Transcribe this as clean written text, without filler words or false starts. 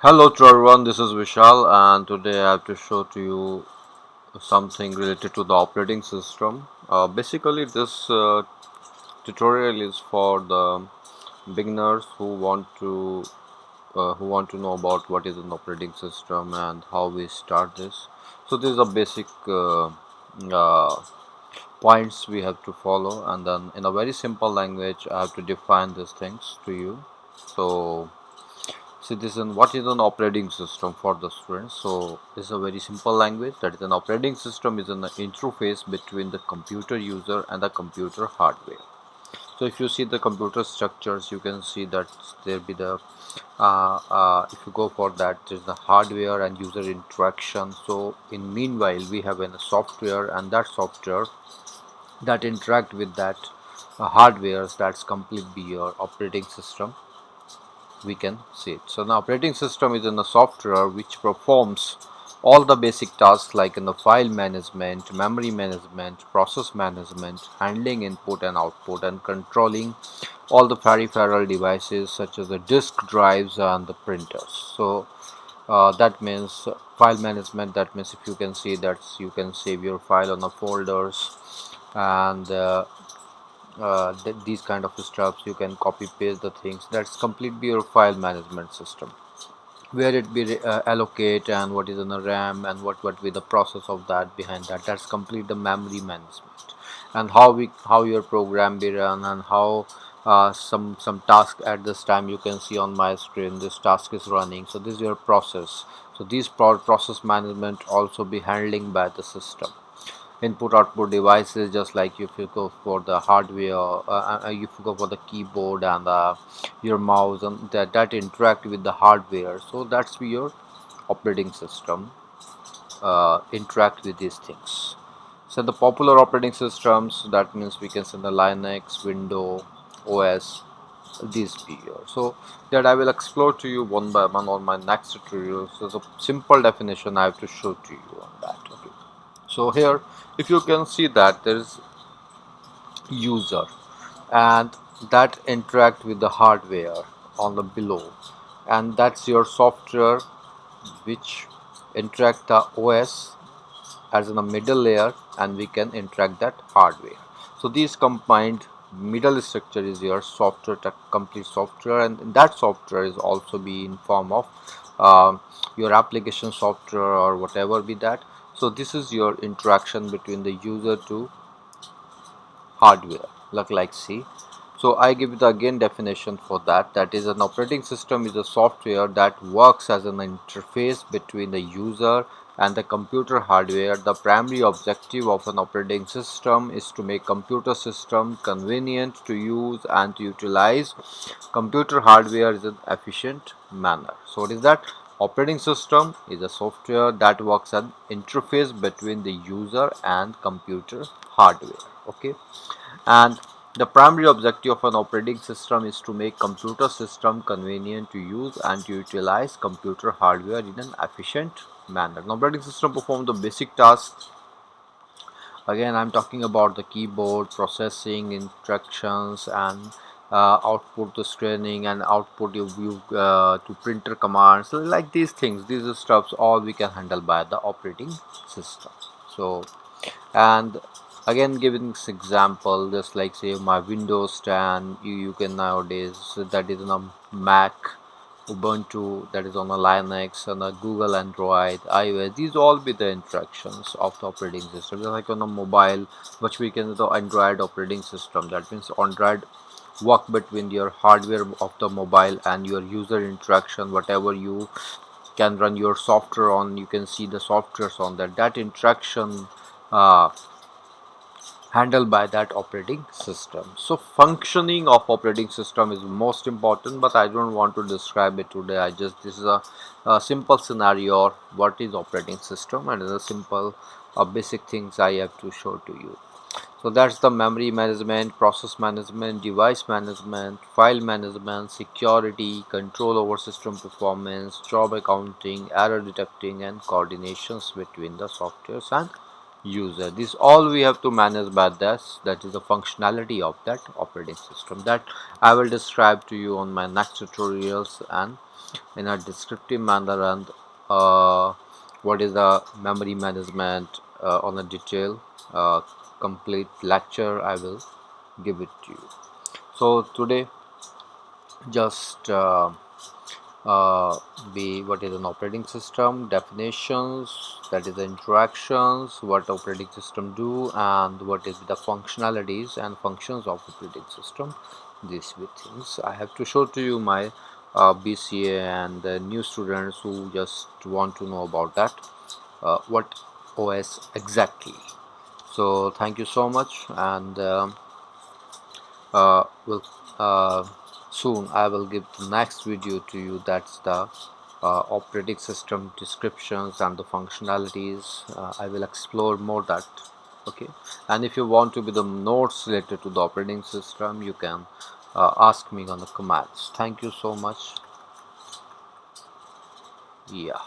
Hello to everyone, this is Vishal, and today I have to show to you something related to the operating system. Basically, this tutorial is for the beginners who want to know about what is an operating system and how we start this. So these are basic uh, points we have to follow, and then in a very simple language I have to define these things to you. So citizen, what is an operating system for the students? So this is a very simple language, that is an operating system is an interface between the computer user and the computer hardware. So if you see the computer structures, you can see that there be the if you go for that, there's the hardware and user interaction. So in meanwhile we have a software, and that software that interact with that hardware, that's completely your operating system, we can see it. So the operating system is in a software which performs all the basic tasks like in the file management, memory management, process management, handling input and output, and controlling all the peripheral devices such as the disk drives and the printers. So that means file management, that means if you can see that you can save your file on the folders, and these kind of stuff you can copy paste the things. That's completely your file management system, where it be allocate and what is in the RAM and what be the process of that behind that. That's complete the memory management, and how your program be run, and how some task at this time you can see on my screen this task is running. So this is your process. So these process management also be handling by the system. Input output devices, just like if you go for the hardware, if you go for the keyboard and your mouse, and that interact with the hardware. So that's your operating system interact with these things. So the popular operating systems, that means we can say the Linux, Windows, OS, these be here. So that I will explore to you one by one on my next tutorial. So the simple definition I have to show to you on that. Okay. So here, if you can see that there is user, and that interact with the hardware on the below, and that's your software which interact the OS as in a middle layer, and we can interact that hardware. So these combined middle structure is your software, complete software, and that software is also be in form of your application software or whatever be that. So this is your interaction between the user to hardware, like C. So I give the again definition for that. That is, an operating system is a software that works as an interface between the user and the computer hardware. The primary objective of an operating system is to make computer system convenient to use and to utilize computer hardware in an efficient manner. So what is that? Operating system is a software that works as an interface between the user and computer hardware. Okay, and the primary objective of an operating system is to make computer system convenient to use and to utilize computer hardware in an efficient manner. An operating system performs the basic tasks. Again, I'm talking about the keyboard, processing, instructions, and output to screening, and output to printer commands. So like these things, these are stuffs all we can handle by the operating system. So, and again, giving this example, just like say my Windows 10, you can nowadays, so that is on a Mac, Ubuntu, that is on a Linux, and a Google Android, iOS. These all be the interactions of the operating system. Just like on a mobile, which we can the Android operating system. That means Android work between your hardware of the mobile and your user interaction. Whatever you can run your software on, you can see the softwares on that interaction uh, handled by that operating system. So functioning of operating system is most important, but I don't want to describe it today. This is a simple scenario of what is operating system, and the simple basic things I have to show to you. So that's the memory management, process management, device management, file management, security, control over system performance, job accounting, error detecting, and coordinations between the softwares and user. This all we have to manage by this, that is the functionality of that operating system, that I will describe to you on my next tutorials and in a descriptive manner, and uh, what is the memory management on a detail complete lecture I will give it to you. So today just uh, be what is an operating system, definitions, that is the interactions, what operating system do, and what is the functionalities and functions of operating system. These be things I have to show to you my BCA and new students who just want to know about that what OS exactly. So thank you so much, and will soon I will give the next video to you, that's the operating system descriptions and the functionalities. I will explore more that. Okay, and if you want to be the notes related to the operating system, you can ask me on the comments. Thank you so much. Yeah.